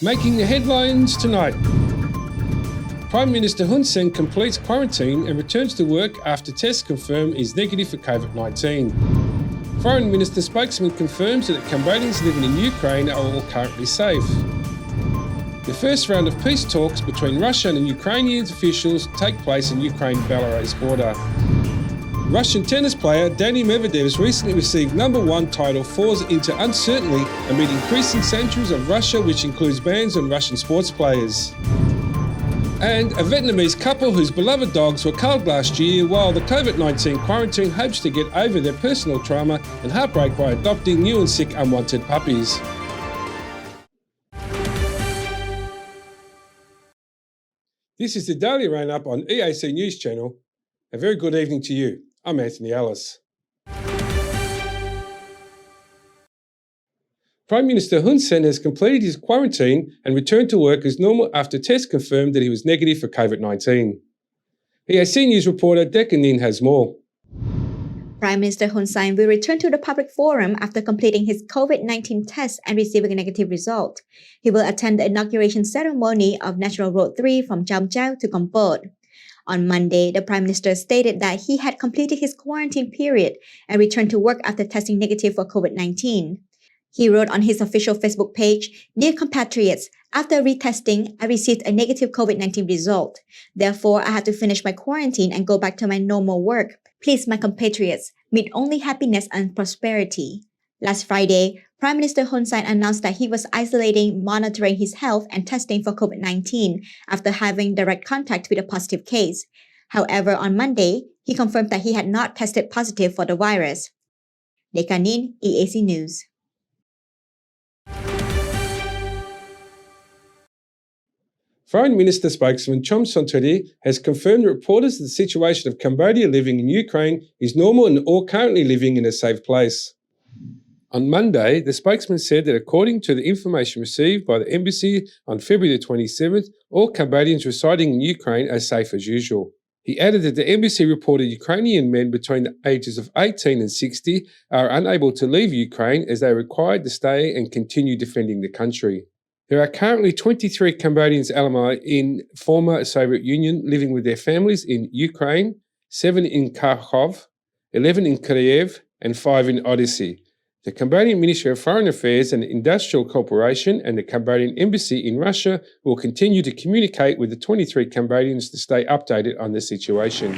Making the headlines tonight. Prime Minister Hun Sen completes quarantine and returns to work after tests confirm he's negative for COVID-19. Foreign Minister spokesman confirms that Cambodians living in Ukraine are all currently safe. The first round of peace talks between Russian and Ukrainian officials take place in Ukraine-Belarus border. Russian tennis player Daniil Medvedev's recently received #1 title falls into uncertainty amid increasing sanctions of Russia, which includes bans on Russian sports players. And a Vietnamese couple whose beloved dogs were culled last year while the COVID-19 quarantine hopes to get over their personal trauma and heartbreak by adopting new and sick unwanted puppies. This is the Daily Roundup on EAC News Channel. A very good evening to you. I'm Anthony Ellis. Prime Minister Hun Sen has completed his quarantine and returned to work as normal after tests confirmed that he was negative for COVID-19. EAC News reporter Deccan Nin has more. Prime Minister Hun Sen will return to the public forum after completing his COVID-19 test and receiving a negative result. He will attend the inauguration ceremony of National Road 3 from Cham Chao to Kampot. On Monday, the Prime Minister stated that he had completed his quarantine period and returned to work after testing negative for COVID-19. He wrote on his official Facebook page, "Dear compatriots, after retesting, I received a negative COVID-19 result. Therefore, I had to finish my quarantine and go back to my normal work. Please, my compatriots, meet only happiness and prosperity." Last Friday, Prime Minister Hun Sen announced that he was isolating, monitoring his health and testing for COVID-19 after having direct contact with a positive case. However, on Monday, he confirmed that he had not tested positive for the virus. Deccan Nin, EAC News. Foreign Minister spokesman Chom Sonteri has confirmed to reporters that the situation of Cambodia living in Ukraine is normal and all currently living in a safe place. On Monday, the spokesman said that according to the information received by the embassy on February the 27th, all Cambodians residing in Ukraine are safe as usual. He added that the embassy reported Ukrainian men between the ages of 18 and 60 are unable to leave Ukraine as they are required to stay and continue defending the country. There are currently 23 Cambodians alumni in former Soviet Union living with their families in Ukraine, 7 in Kharkov, 11 in Kyiv, and 5 in Odessa. The Cambodian Ministry of Foreign Affairs and Industrial Cooperation and the Cambodian Embassy in Russia will continue to communicate with the 23 Cambodians to stay updated on the situation.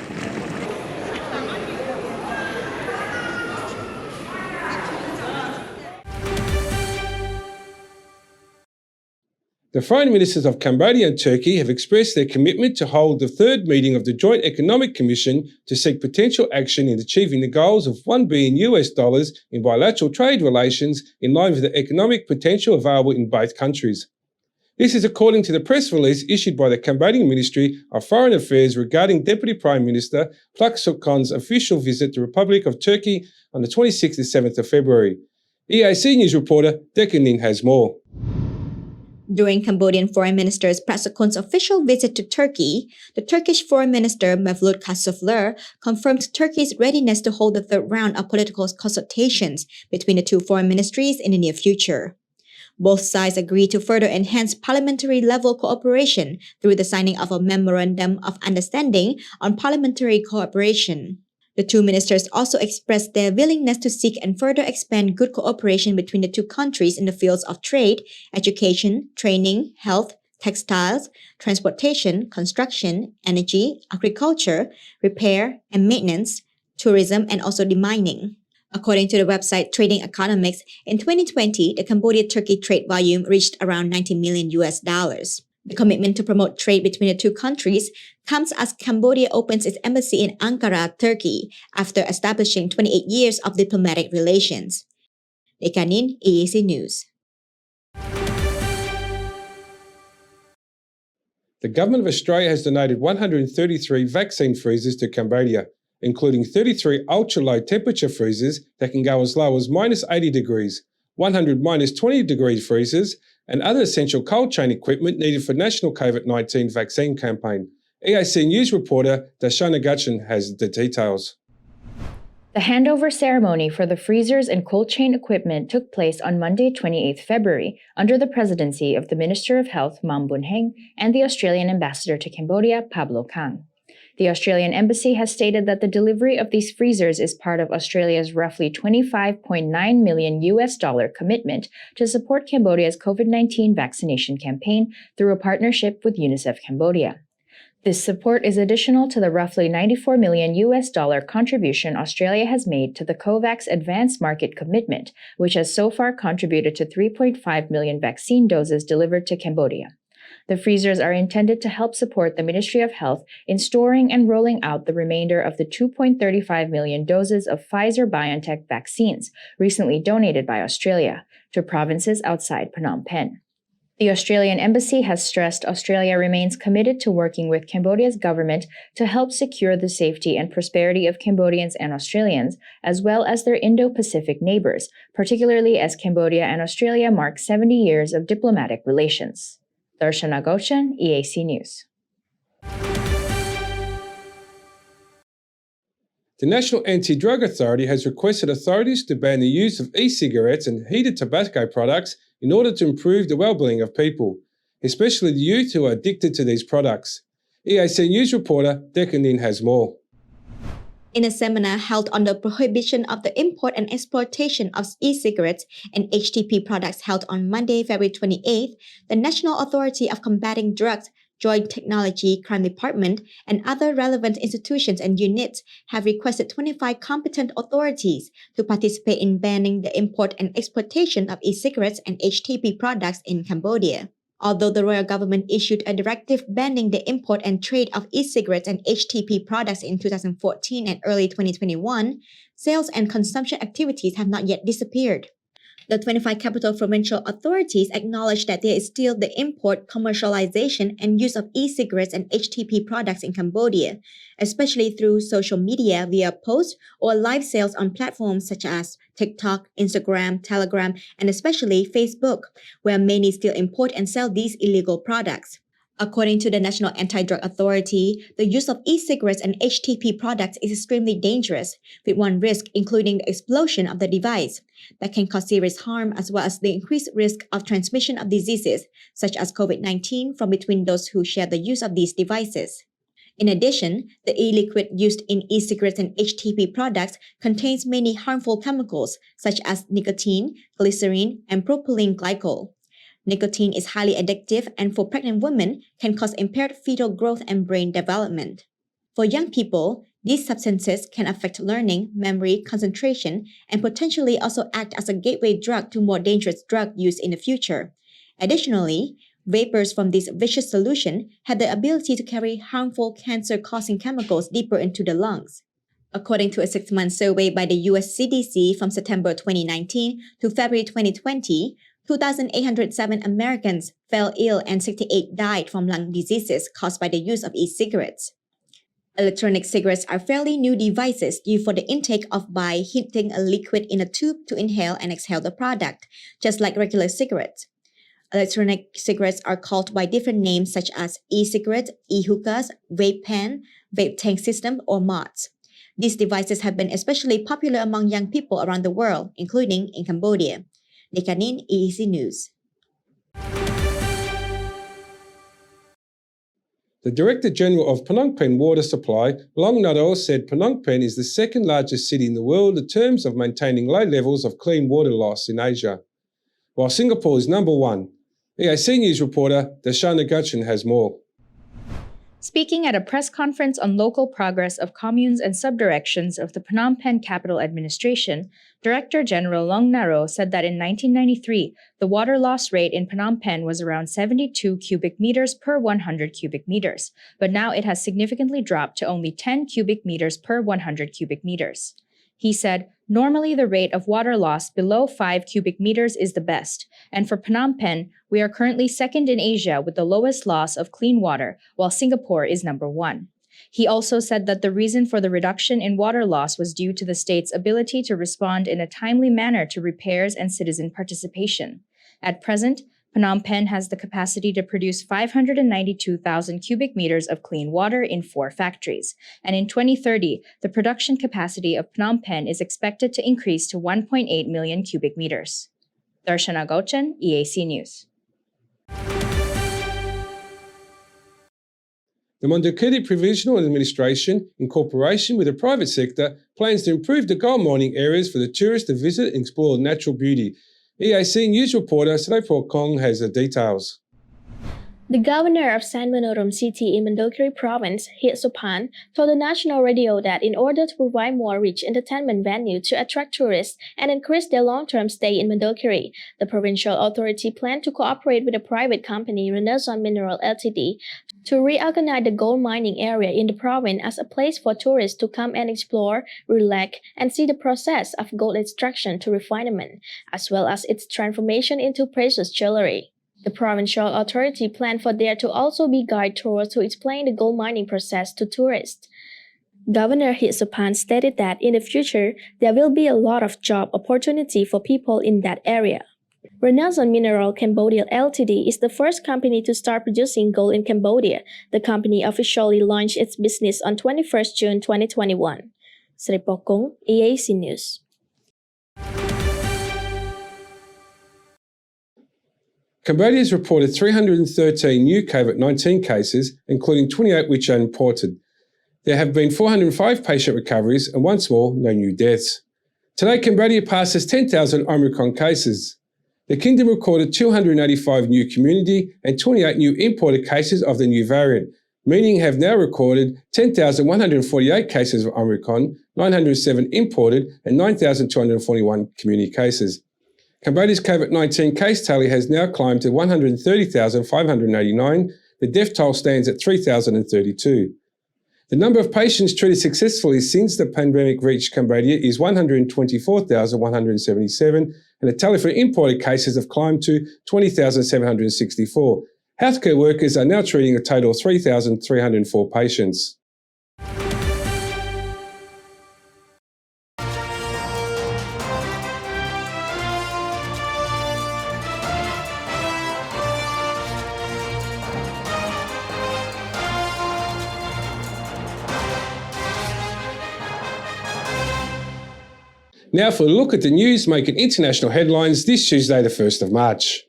The foreign ministers of Cambodia and Turkey have expressed their commitment to hold the third meeting of the Joint Economic Commission to seek potential action in achieving the goals of $1 billion in bilateral trade relations in line with the economic potential available in both countries. This is according to the press release issued by the Cambodian Ministry of Foreign Affairs regarding Deputy Prime Minister Plak Sokkon's official visit to the Republic of Turkey on the 26th and 7th of February. EAC News reporter Deccan Nin has more. During Cambodian Foreign Minister Plak Sokkon's official visit to Turkey, the Turkish Foreign Minister Mevlut Kasufler confirmed Turkey's readiness to hold the third round of political consultations between the two foreign ministries in the near future. Both sides agreed to further enhance parliamentary-level cooperation through the signing of a Memorandum of Understanding on Parliamentary Cooperation. The two ministers also expressed their willingness to seek and further expand good cooperation between the two countries in the fields of trade, education, training, health, textiles, transportation, construction, energy, agriculture, repair and maintenance, tourism, and also demining. According to the website Trading Economics, in 2020, the Cambodia-Turkey trade volume reached around $90 million. The commitment to promote trade between the two countries comes as Cambodia opens its embassy in Ankara, Turkey, after establishing 28 years of diplomatic relations. Deccan Nin, EAC News. The Government of Australia has donated 133 vaccine freezers to Cambodia, including 33 ultra-low temperature freezers that can go as low as -80 degrees, 100 -20 degree freezers, and other essential cold chain equipment needed for national COVID-19 vaccine campaign. EAC News reporter Dashana Gutchin has the details. The handover ceremony for the freezers and cold chain equipment took place on Monday, 28 February, under the presidency of the Minister of Health, Mam Bun Heng, and the Australian Ambassador to Cambodia, Pablo Kang. The Australian Embassy has stated that the delivery of these freezers is part of Australia's roughly $25.9 million commitment to support Cambodia's COVID-19 vaccination campaign through a partnership with UNICEF Cambodia. This support is additional to the roughly $94 million contribution Australia has made to the COVAX Advanced Market Commitment, which has so far contributed to 3.5 million vaccine doses delivered to Cambodia. The freezers are intended to help support the Ministry of Health in storing and rolling out the remainder of the 2.35 million doses of Pfizer-BioNTech vaccines recently donated by Australia to provinces outside Phnom Penh. The Australian Embassy has stressed Australia remains committed to working with Cambodia's government to help secure the safety and prosperity of Cambodians and Australians, as well as their Indo-Pacific neighbors, particularly as Cambodia and Australia mark 70 years of diplomatic relations. Darshana Gauchan, EAC News. The National Anti-Drug Authority has requested authorities to ban the use of e-cigarettes and heated tobacco products in order to improve the well-being of people, especially the youth who are addicted to these products. EAC News reporter Deccan Nin has more. In a seminar held on the prohibition of the import and exportation of e-cigarettes and HTP products held on Monday, February 28th, the National Authority of Combating Drugs, Joint Technology Crime Department, and other relevant institutions and units have requested 25 competent authorities to participate in banning the import and exportation of e-cigarettes and HTP products in Cambodia. Although the royal government issued a directive banning the import and trade of e-cigarettes and HTP products in 2014 and early 2021, sales and consumption activities have not yet disappeared. The 25 capital provincial authorities acknowledge that there is still the import, commercialization, and use of e-cigarettes and HTP products in Cambodia, especially through social media via posts or live sales on platforms such as TikTok, Instagram, Telegram, and especially Facebook, where many still import and sell these illegal products. According to the National Anti-Drug Authority, the use of e-cigarettes and HTP products is extremely dangerous, with one risk including the explosion of the device that can cause serious harm, as well as the increased risk of transmission of diseases such as COVID-19 from between those who share the use of these devices. In addition, the e-liquid used in e-cigarettes and HTP products contains many harmful chemicals such as nicotine, glycerin, and propylene glycol. Nicotine is highly addictive and for pregnant women can cause impaired fetal growth and brain development. For young people, these substances can affect learning, memory, concentration, and potentially also act as a gateway drug to more dangerous drug use in the future. Additionally, vapors from this vicious solution have the ability to carry harmful cancer-causing chemicals deeper into the lungs. According to a 6-month survey by the US CDC from September 2019 to February 2020, 2,807 Americans fell ill and 68 died from lung diseases caused by the use of e-cigarettes. Electronic cigarettes are fairly new devices used for the intake of by heating a liquid in a tube to inhale and exhale the product, just like regular cigarettes. Electronic cigarettes are called by different names such as e-cigarettes, e-hookahs, vape pen, vape tank system, or mods. These devices have been especially popular among young people around the world, including in Cambodia. Nikanin, EAC News. The Director General of Phnom Penh Water Supply, Long Naro, said Phnom Penh is the second largest city in the world in terms of maintaining low levels of clean water loss in Asia, while Singapore is number one. EAC News reporter Darshana Gauchan has more. Speaking at a press conference on local progress of communes and subdirections of the Phnom Penh Capital Administration, Director General Long Naro said that in 1993, the water loss rate in Phnom Penh was around 72 cubic meters per 100 cubic meters, but now it has significantly dropped to only 10 cubic meters per 100 cubic meters. He said, normally the rate of water loss below 5 cubic meters is the best, and for Phnom Penh, we are currently second in Asia with the lowest loss of clean water, while Singapore is number one. He also said that the reason for the reduction in water loss was due to the state's ability to respond in a timely manner to repairs and citizen participation. At present, Phnom Penh has the capacity to produce 592,000 cubic meters of clean water in 4 factories, and in 2030, the production capacity of Phnom Penh is expected to increase to 1.8 million cubic meters. Darshana Gauchan, EAC News. The Mondulkiri Provisional Administration, in cooperation with the private sector, plans to improve the gold mining areas for the tourists to visit and explore natural beauty. EAC News reporter Srapor Kong has the details. The governor of San Manoram City in Mondulkiri Province, Hit Sopan, told the national radio that in order to provide more rich entertainment venue to attract tourists and increase their long-term stay in Mondulkiri, the provincial authority planned to cooperate with a private company, Renaissance Mineral Ltd, to reorganize the gold mining area in the province as a place for tourists to come and explore, relax, and see the process of gold extraction to refinement, as well as its transformation into precious jewelry. The provincial authority planned for there to also be guide tours to explain the gold mining process to tourists. Governor Hit Sopan stated that in the future, there will be a lot of job opportunity for people in that area. Renaissance Mineral Cambodia Ltd is the first company to start producing gold in Cambodia. The company officially launched its business on 21st June 2021. Sripokong, EAC News. Cambodia has reported 313 new COVID-19 cases, including 28 which are imported. There have been 405 patient recoveries and once more, no new deaths. Today, Cambodia passes 10,000 Omicron cases. The Kingdom recorded 285 new community and 28 new imported cases of the new variant, meaning have now recorded 10,148 cases of Omicron, 907 imported and 9,241 community cases. Cambodia's COVID-19 case tally has now climbed to 130,589. The death toll stands at 3,032. The number of patients treated successfully since the pandemic reached Cambodia is 124,177, and the tally for imported cases have climbed to 20,764. Healthcare workers are now treating a total of 3,304 patients. Now for a look at the news making international headlines this Tuesday, the 1st of March.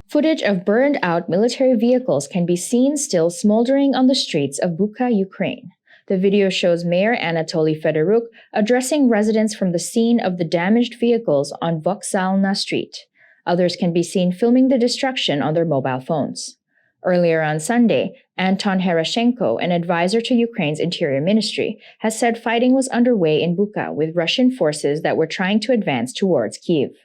Footage of burned-out military vehicles can be seen still smoldering on the streets of Bucha, Ukraine. The video shows Mayor Anatoly Fedoruk addressing residents from the scene of the damaged vehicles on Vokzalna Street. Others can be seen filming the destruction on their mobile phones. Earlier on Sunday, Anton Herashenko, an advisor to Ukraine's Interior Ministry, has said fighting was underway in Bucha with Russian forces that were trying to advance towards Kyiv.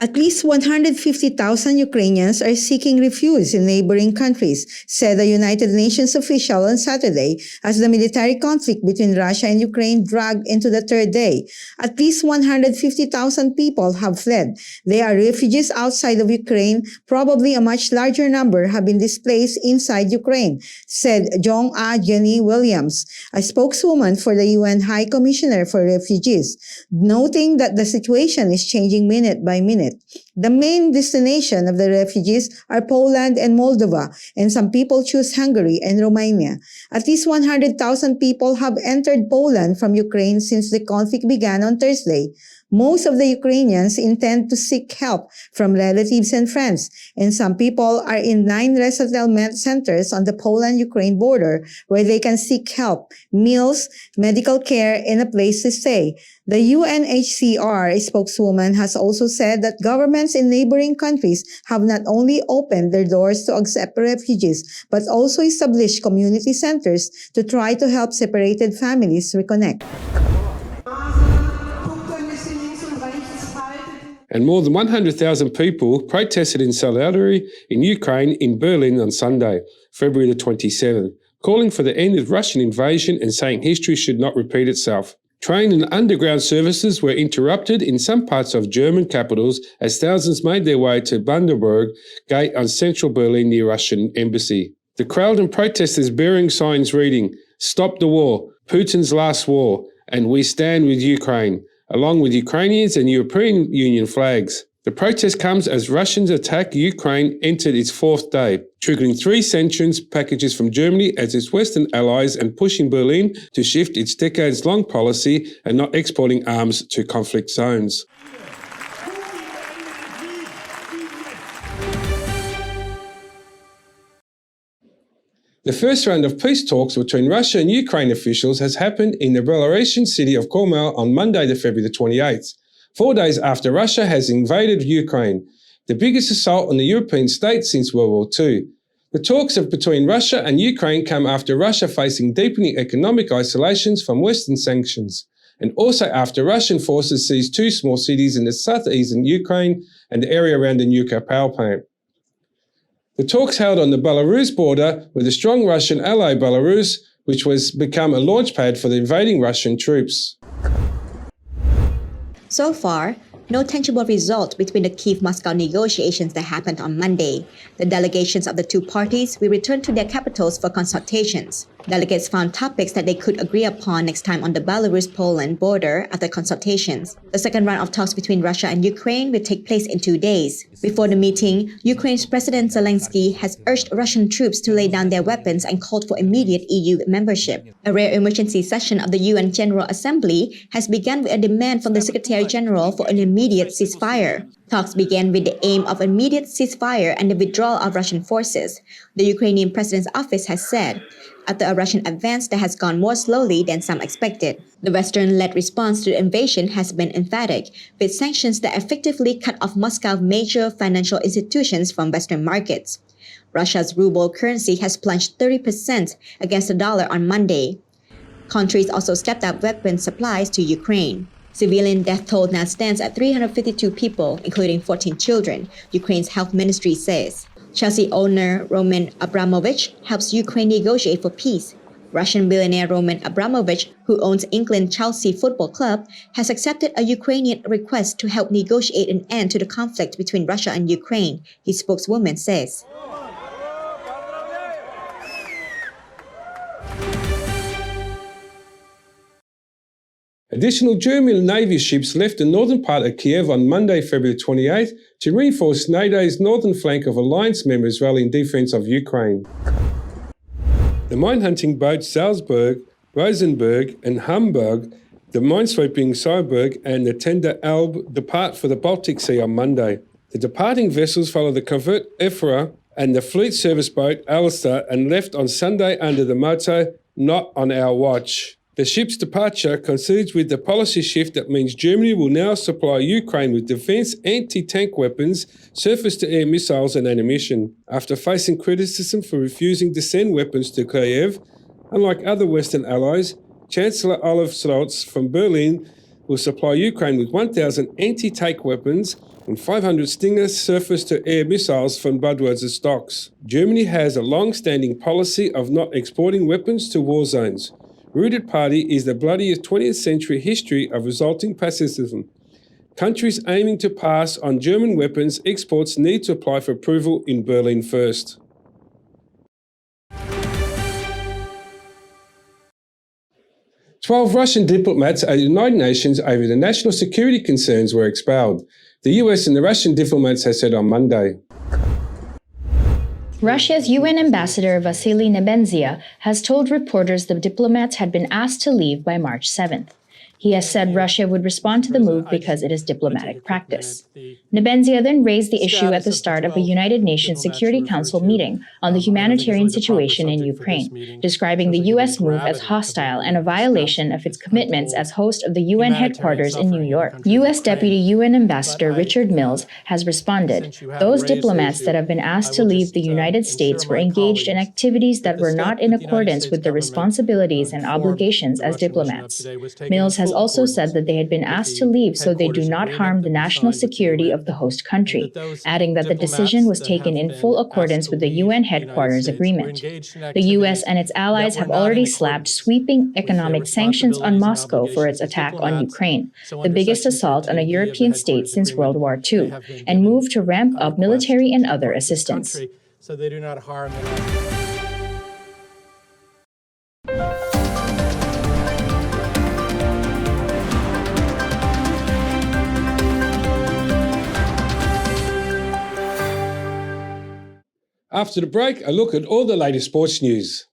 At least 150,000 Ukrainians are seeking refuge in neighboring countries, said a United Nations official on Saturday as the military conflict between Russia and Ukraine dragged into the third day. At least 150,000 people have fled. They are refugees outside of Ukraine. Probably a much larger number have been displaced inside Ukraine, said Jong-Ah Jenny Williams, a spokeswoman for the UN High Commissioner for Refugees, noting that the situation is changing minute by minute. The main destination of the refugees are Poland and Moldova, and some people choose Hungary and Romania. At least 100,000 people have entered Poland from Ukraine since the conflict began on Thursday. Most of the Ukrainians intend to seek help from relatives and friends, and some people are in 9 resettlement centers on the Poland-Ukraine border where they can seek help, meals, medical care, and a place to stay. The UNHCR spokeswoman has also said that governments in neighboring countries have not only opened their doors to accept refugees, but also established community centers to try to help separated families reconnect. And more than 100,000 people protested in solidarity in Ukraine in Berlin on Sunday, February the 27th, calling for the end of Russian invasion and saying history should not repeat itself. Train and underground services were interrupted in some parts of German capitals as thousands made their way to Brandenburg Gate on central Berlin near Russian embassy. The crowd and protesters bearing signs reading, "Stop the war, Putin's last war," and "We stand with Ukraine," along with Ukrainians and European Union flags. The protest comes as Russians attack Ukraine entered its fourth day, triggering 3 sanctions packages from Germany as its Western allies and pushing Berlin to shift its decades-long policy and not exporting arms to conflict zones. The first round of peace talks between Russia and Ukraine officials has happened in the Belarusian city of Komal on Monday, February 28th, 4 days after Russia has invaded Ukraine, the biggest assault on the European state since World War II. The talks between Russia and Ukraine come after Russia facing deepening economic isolations from Western sanctions, and also after Russian forces seized 2 small cities in the southeastern Ukraine and the area around the nuclear power plant. The talks held on the Belarus border with a strong Russian ally Belarus, which was become a launchpad for the invading Russian troops. So far, no tangible result between the Kyiv-Moscow negotiations that happened on Monday. The delegations of the 2 parties will return to their capitals for consultations. Delegates found topics that they could agree upon next time on the Belarus-Poland border after consultations. The second round of talks between Russia and Ukraine will take place in 2 days. Before the meeting, Ukraine's President Zelensky has urged Russian troops to lay down their weapons and called for immediate EU membership. A rare emergency session of the UN General Assembly has begun with a demand from the Secretary General for an immediate ceasefire. Talks began with the aim of immediate ceasefire and the withdrawal of Russian forces, the Ukrainian President's office has said, after a Russian advance that has gone more slowly than some expected. The Western-led response to the invasion has been emphatic, with sanctions that effectively cut off Moscow's major financial institutions from Western markets. Russia's ruble currency has plunged 30% against the dollar on Monday. Countries also stepped up weapons supplies to Ukraine. Civilian death toll now stands at 352 people, including 14 children, Ukraine's health ministry says. Chelsea owner Roman Abramovich helps Ukraine negotiate for peace. Russian billionaire Roman Abramovich, who owns England Chelsea Football Club, has accepted a Ukrainian request to help negotiate an end to the conflict between Russia and Ukraine, his spokeswoman says. Additional German Navy ships left the northern part of Kiev on Monday, February 28th, to reinforce NATO's northern flank of alliance members rallying defense of Ukraine. The mine-hunting boats Salzburg, Rosenberg and Hamburg, the minesweeping Sauerberg and the tender Elbe depart for the Baltic Sea on Monday. The departing vessels follow the corvette Ephra and the fleet service boat Alistair and left on Sunday under the motto, "Not on our watch." The ship's departure coincides with the policy shift that means Germany will now supply Ukraine with defense anti-tank weapons, surface-to-air missiles and ammunition. After facing criticism for refusing to send weapons to Kyiv, unlike other Western allies, Chancellor Olaf Scholz from Berlin will supply Ukraine with 1,000 anti-tank weapons and 500 Stinger surface-to-air missiles from Budweiser stocks. Germany has a long-standing policy of not exporting weapons to war zones. Rooted party is the bloodiest 20th century history of resulting pacifism. Countries aiming to pass on German weapons exports need to apply for approval in Berlin first. "12 Russian diplomats at the United Nations over the national security concerns were expelled," the US and the Russian diplomats have said on Monday. Russia's UN ambassador Vasily Nebenzia has told reporters the diplomats had been asked to leave by March 7th. He has said Russia would respond to the move because it is diplomatic practice. Nebenzia then raised the issue at the start of a United Nations Security Council meeting on the humanitarian situation in Ukraine, describing the U.S. move as hostile and a violation of its commitments as host of the UN headquarters in New York. U.S. Deputy UN Ambassador Richard Mills has responded, "Those diplomats that have been asked to leave the United States were engaged in activities that were not in accordance with their responsibilities and obligations as diplomats." Mills has also said that they had been asked to leave so they do not harm the national security of the host country, adding that the decision was taken in full accordance with the UN headquarters agreement. The US and its allies have already slapped sweeping economic sanctions on Moscow for its attack on Ukraine, the biggest assault on a European state since World War II, and moved to ramp up military and other assistance. So they do not harm After the break, a look at all the latest sports news.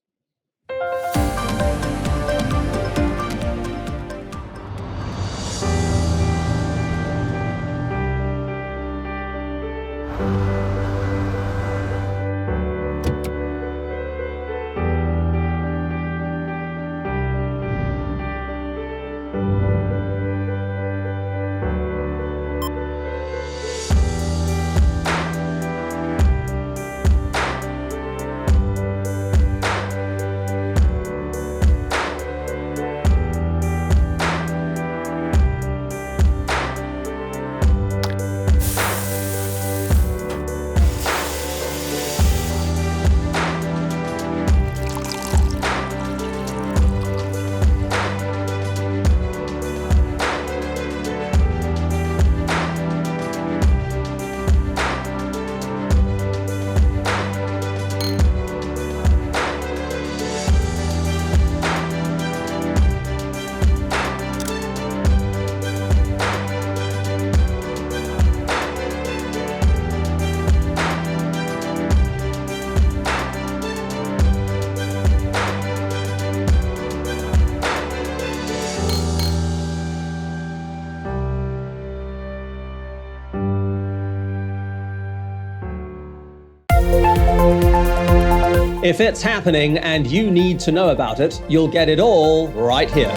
If it's happening and you need to know about it, you'll get it all right here.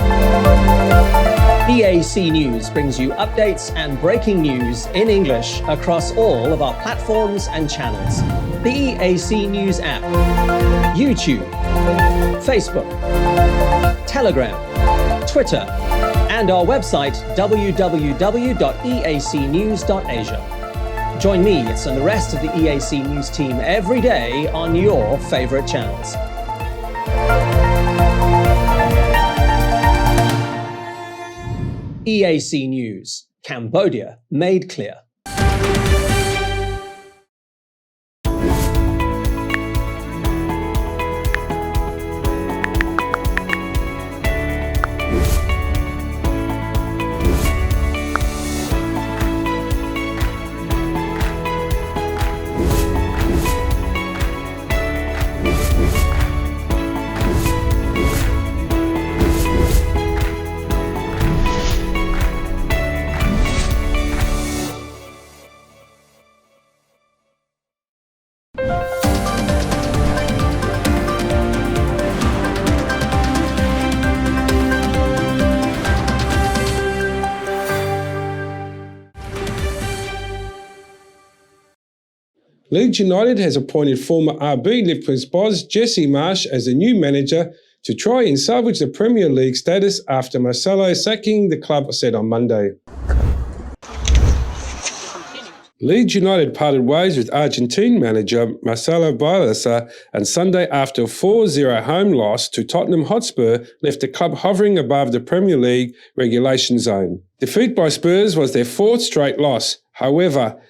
EAC News brings you updates and breaking news in English across all of our platforms and channels. The EAC News app, YouTube, Facebook, Telegram, Twitter, and our website www.eacnews.asia. Join me and the rest of the EAC News team every day on your favorite channels. EAC News, Cambodia made clear. Leeds United has appointed former RB Liverpool boss Jesse Marsch as the new manager to try and salvage the Premier League status after Marcelo sacking the club said on Monday. Leeds United parted ways with Argentine manager Marcelo Bielsa on Sunday after a 4-0 home loss to Tottenham Hotspur left the club hovering above the Premier League relegation zone. Defeat by Spurs was their fourth straight loss, however,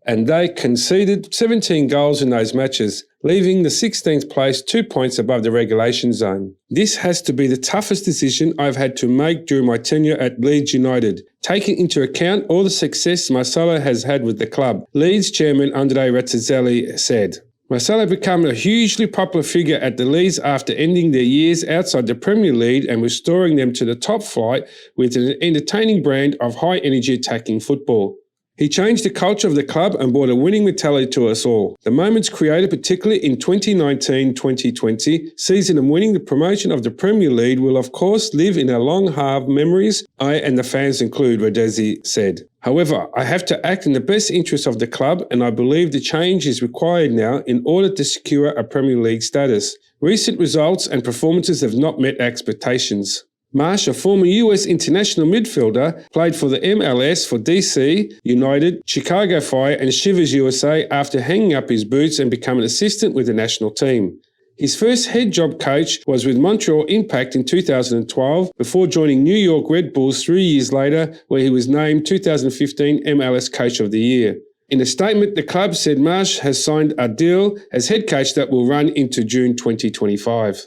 and they conceded 17 goals in those matches, leaving the 16th place 2 points above the relegation zone. This has to be the toughest decision I've had to make during my tenure at Leeds United, taking into account all the success Marcelo has had with the club, Leeds chairman Andre Razzazelli said. Marcelo became a hugely popular figure at the Leeds after ending their years outside the Premier League and restoring them to the top flight with an entertaining brand of high-energy attacking football. He changed the culture of the club and brought a winning mentality to us all. The moments created, particularly in 2019-2020 season and winning the promotion of the Premier League, will of course live in our long-hard memories, I and the fans include, Rodezi said. However, I have to act in the best interest of the club, and I believe the change is required now in order to secure a Premier League status. Recent results and performances have not met expectations. Marsch, a former US international midfielder, played for the MLS for DC United, Chicago Fire and Chivas USA after hanging up his boots and becoming an assistant with the national team. His first head job coach was with Montreal Impact in 2012 before joining New York Red Bulls 3 years later, where he was named 2015 MLS Coach of the Year. In a statement, the club said Marsch has signed a deal as head coach that will run into June 2025.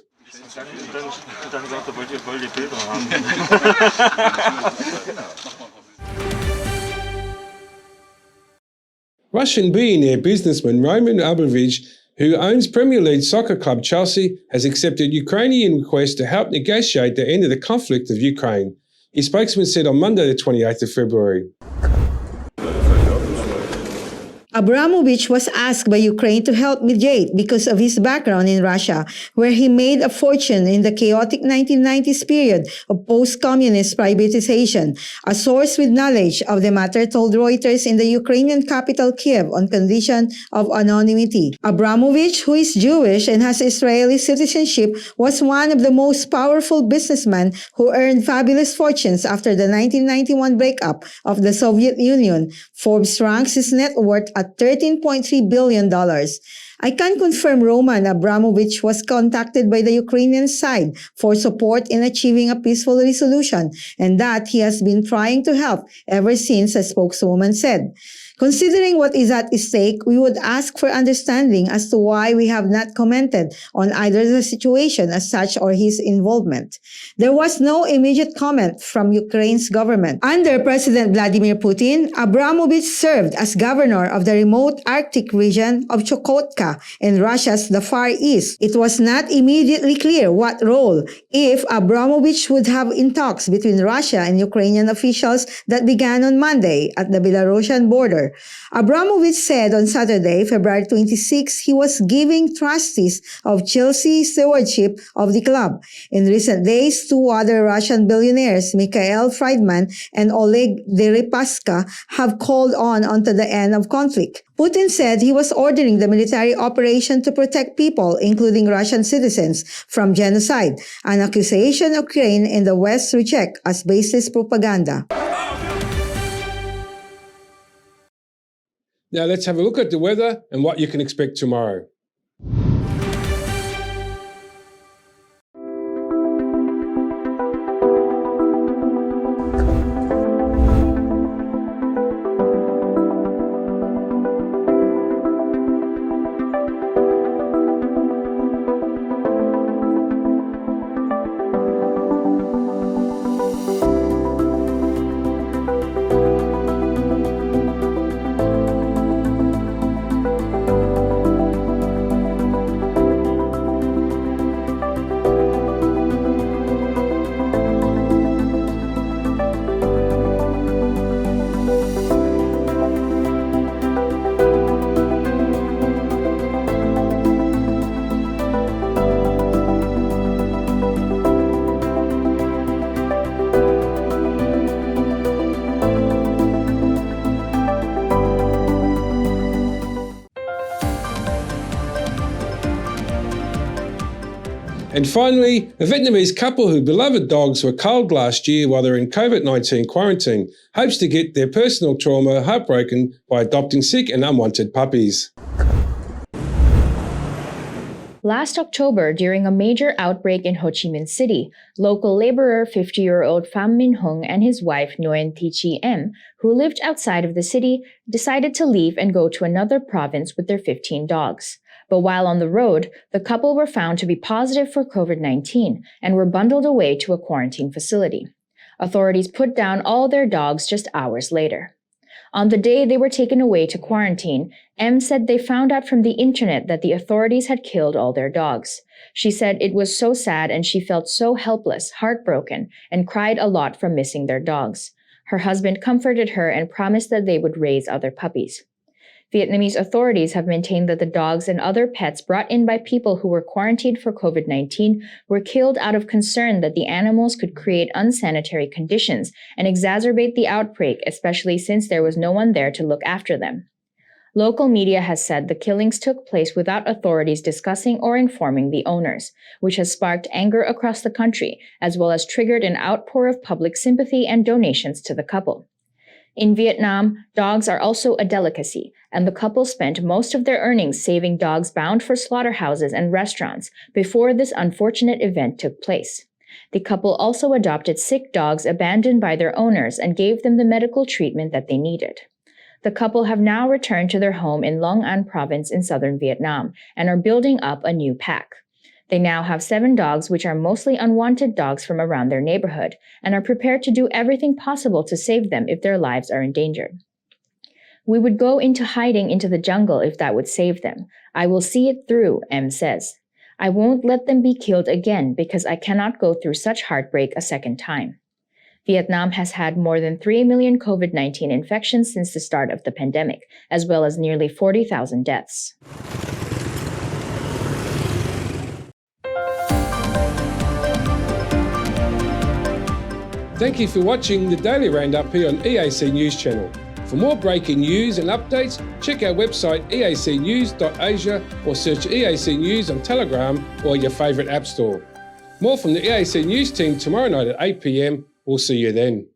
Russian billionaire businessman Roman Abramovich, who owns Premier League soccer club Chelsea, has accepted Ukrainian requests to help negotiate the end of the conflict of Ukraine. His spokesman said on Monday the 28th of February. Abramovich was asked by Ukraine to help mediate because of his background in Russia, where he made a fortune in the chaotic 1990s period of post-communist privatization. A source with knowledge of the matter told Reuters in the Ukrainian capital Kiev on condition of anonymity. Abramovich, who is Jewish and has Israeli citizenship, was one of the most powerful businessmen who earned fabulous fortunes after the 1991 breakup of the Soviet Union. Forbes ranks his net worth at $13.3 billion. I can confirm Roman Abramovich was contacted by the Ukrainian side for support in achieving a peaceful resolution, and that he has been trying to help ever since, a spokeswoman said. Considering what is at stake, we would ask for understanding as to why we have not commented on either the situation as such or his involvement. There was no immediate comment from Ukraine's government. Under President Vladimir Putin, Abramovich served as governor of the remote Arctic region of Chukotka in Russia's the Far East. It was not immediately clear what role, if Abramovich would have in talks between Russia and Ukrainian officials that began on Monday at the Belarusian border. Abramovich said on Saturday, February 26, he was giving trustees of Chelsea stewardship of the club. In recent days, two other Russian billionaires, Mikhail Friedman and Oleg Deripaska, have called onto the end of conflict. Putin said he was ordering the military operation to protect people, including Russian citizens, from genocide, an accusation Ukraine and the West reject as baseless propaganda. Now let's have a look at the weather and what you can expect tomorrow. And finally, a Vietnamese couple whose beloved dogs were culled last year while they were in COVID-19 quarantine hopes to get their personal trauma heartbroken by adopting sick and unwanted puppies. Last October, during a major outbreak in Ho Chi Minh City, local laborer 50-year-old Pham Minh Hung and his wife Nguyen Thi Chi Em, who lived outside of the city, decided to leave and go to another province with their 15 dogs. But while on the road, the couple were found to be positive for COVID-19 and were bundled away to a quarantine facility. Authorities put down all their dogs just hours later. On the day they were taken away to quarantine, M said they found out from the internet that the authorities had killed all their dogs. She said it was so sad and she felt so helpless, heartbroken, and cried a lot from missing their dogs. Her husband comforted her and promised that they would raise other puppies. Vietnamese authorities have maintained that the dogs and other pets brought in by people who were quarantined for COVID-19 were killed out of concern that the animals could create unsanitary conditions and exacerbate the outbreak, especially since there was no one there to look after them. Local media has said the killings took place without authorities discussing or informing the owners, which has sparked anger across the country, as well as triggered an outpour of public sympathy and donations to the couple. In Vietnam, dogs are also a delicacy, and the couple spent most of their earnings saving dogs bound for slaughterhouses and restaurants before this unfortunate event took place. The couple also adopted sick dogs abandoned by their owners and gave them the medical treatment that they needed. The couple have now returned to their home in Long An province in southern Vietnam and are building up a new pack. They now have 7 dogs, which are mostly unwanted dogs from around their neighborhood, and are prepared to do everything possible to save them if their lives are endangered. We would go into hiding into the jungle if that would save them. I will see it through, M says. I won't let them be killed again because I cannot go through such heartbreak a second time. Vietnam has had more than 3 million COVID-19 infections since the start of the pandemic, as well as nearly 40,000 deaths. Thank you for watching the Daily Roundup here on EAC News Channel. For more breaking news and updates, check our website eacnews.asia or search EAC News on Telegram or your favourite app store. More from the EAC News team tomorrow night at 8 p.m. We'll see you then.